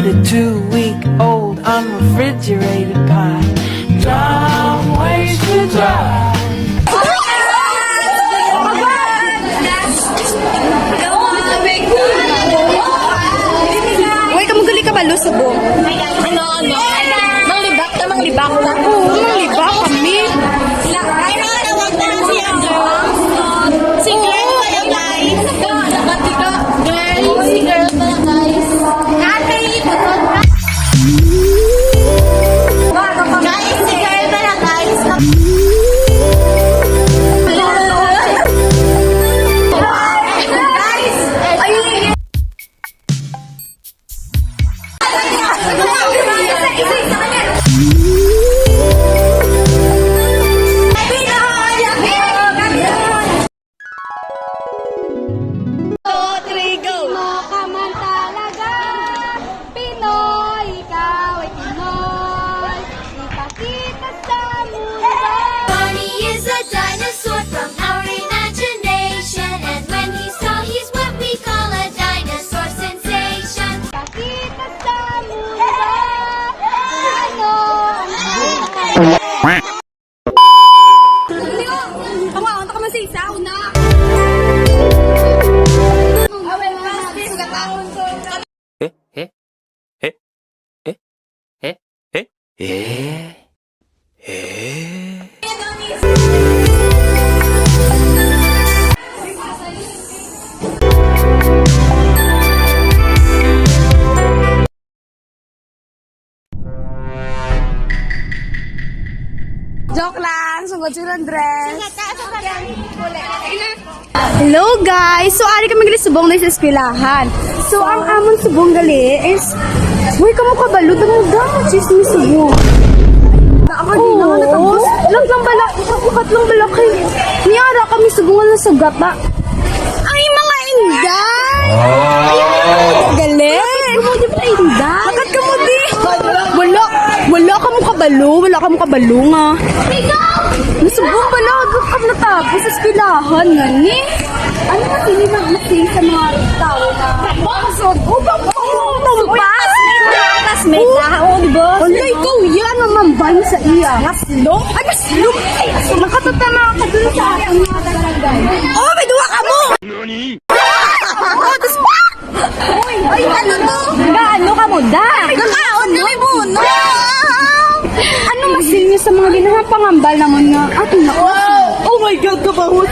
the 2-week-old unrefrigerated pie. Long ways to drive. Uy, kamugali ka balo sa buong. Ano? Manglibak na manglibak na. Oo, manglibak kami. Si girl pala guys. Si girl pala guys. Ate, guys, si girl pala guys. Guys, ayun. Barney is a dinosaur from our imagination, and when he's tall, he's what we call a dinosaur sensation. Joke lang, sungod si Andres. Hello guys! So, ari kami gali subong na sa eskwelahan. So, ang amon subong gali is, uy, kamu kabalo, damo chismis subong. Oo, lang bala, ikakukat lang bala kay. Niyara kami subongan na sugat ba? Ay, mga inday! Ay, gali! Bakit ka mo di ba inday? Bakit ka mo di? Wala ka mo kabalo nga. Nasubong bala, agad ka natapos sa eskwelahan nga ni. Ano na sinimag-masing sa mga tao na pasod? Classmate na, oo, diba? Wala, ikaw yan, mamambay sa iya. Maslong? Ay, maslong! Ay, nakatatama ka dun sa aking mga talagay. Oh, may duwa ka mo! Nani? Oh, tas pa! Ay, ano to? Gaano ka mo, da? Nakaon na may buno! Ano masin niyo sa mga ginahapangambal naman nga ating nako? Oh my God, kabahot!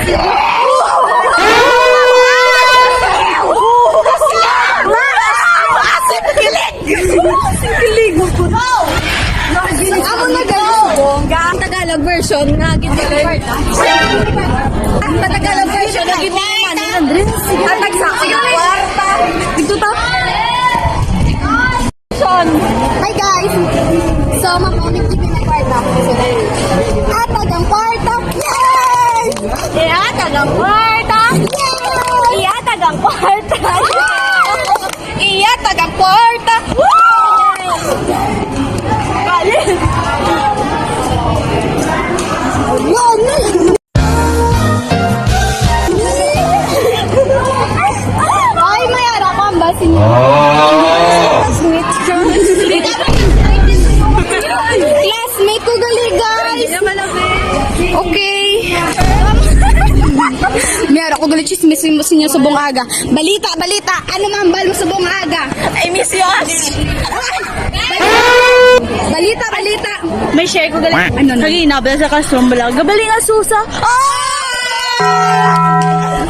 Kilig mo po. Ako na gano'n. Ang Tagalog version nga ginilig. Ang Tagalog version nga ginilig. Ang tagsako yung kwarta. Dito ta. Hi guys. So, mapunik din yung kwarta. Atag ang kwarta. Yay! Iatag ang kwarta. Yay! Iatag ang kwarta. Iatag ang kwarta. Galing! Ay, may harap ang basin niyo. Classmate ko gali, guys. Okay. Mayroon ko gali chismis mo sinyo sa buong aga. Balita. Ano mambal mo sa buong aga? I miss you. Balita. May share ko gali. Ano na? Kagina ba sa classroom bala? Gabaling ang susa.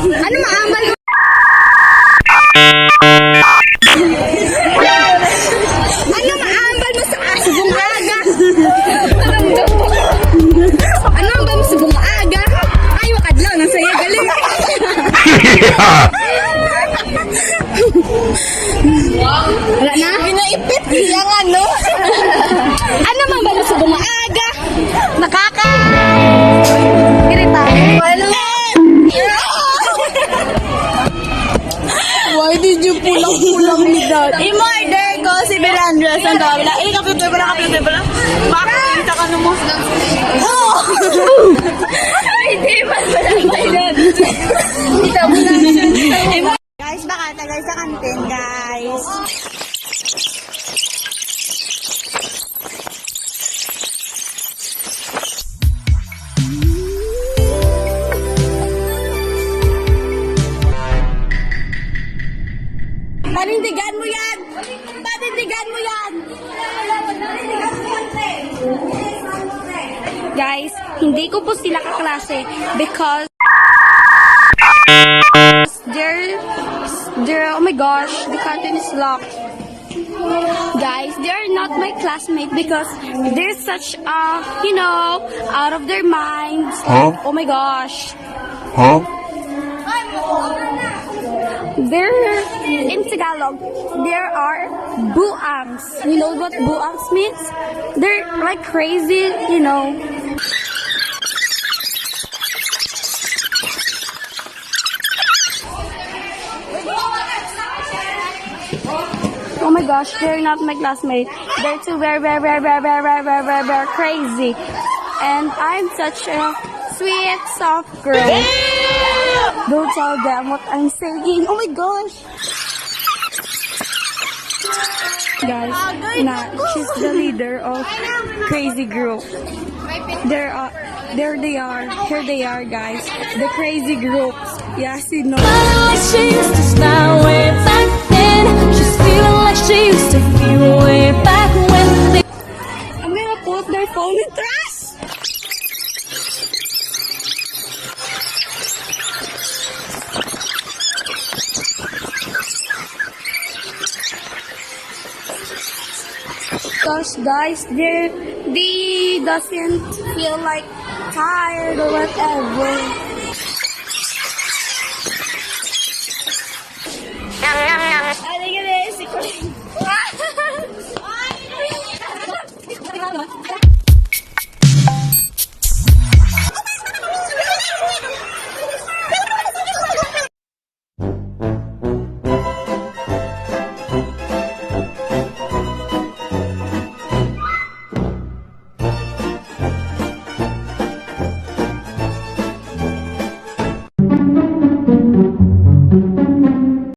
Ano maambal mo? Ano maambal mo sa buong aga? Ano maambal mo sa buong aga? Ay, wakadlaw. Nang saya galing. Wala na? Ginaipit yung ano. Ano maambal mo sa buong aga? Nakaka! Irita. Wala. Why did you pulang ni Dad? I-murder ko si Belandras ang kabila. Kapitay pala. Bakit? Ka mo. Oh! Hindi man pala. Guys, baka tagal sa kantin, guys. Hindi ko po sila kaklase because they're, oh my gosh, the canteen is locked. Guys, they're not my classmate because they're such, out of their minds. Like, oh my gosh. They're in Tagalog. There are buangs. You know what buangs means? They're like crazy, Oh my gosh, they're not my classmate. They're too very crazy. And I'm such a sweet, soft girl. Don't tell them what I'm saying. Oh my gosh. Guys, she's the leader of crazy group. There they are. Here they are, guys. The crazy groups. Yes, you know. Like she used to style way back then. She's feeling like she used to feel way back when they I'm gonna put their phone in trash. Because guys, they doesn't feel like tired or whatever.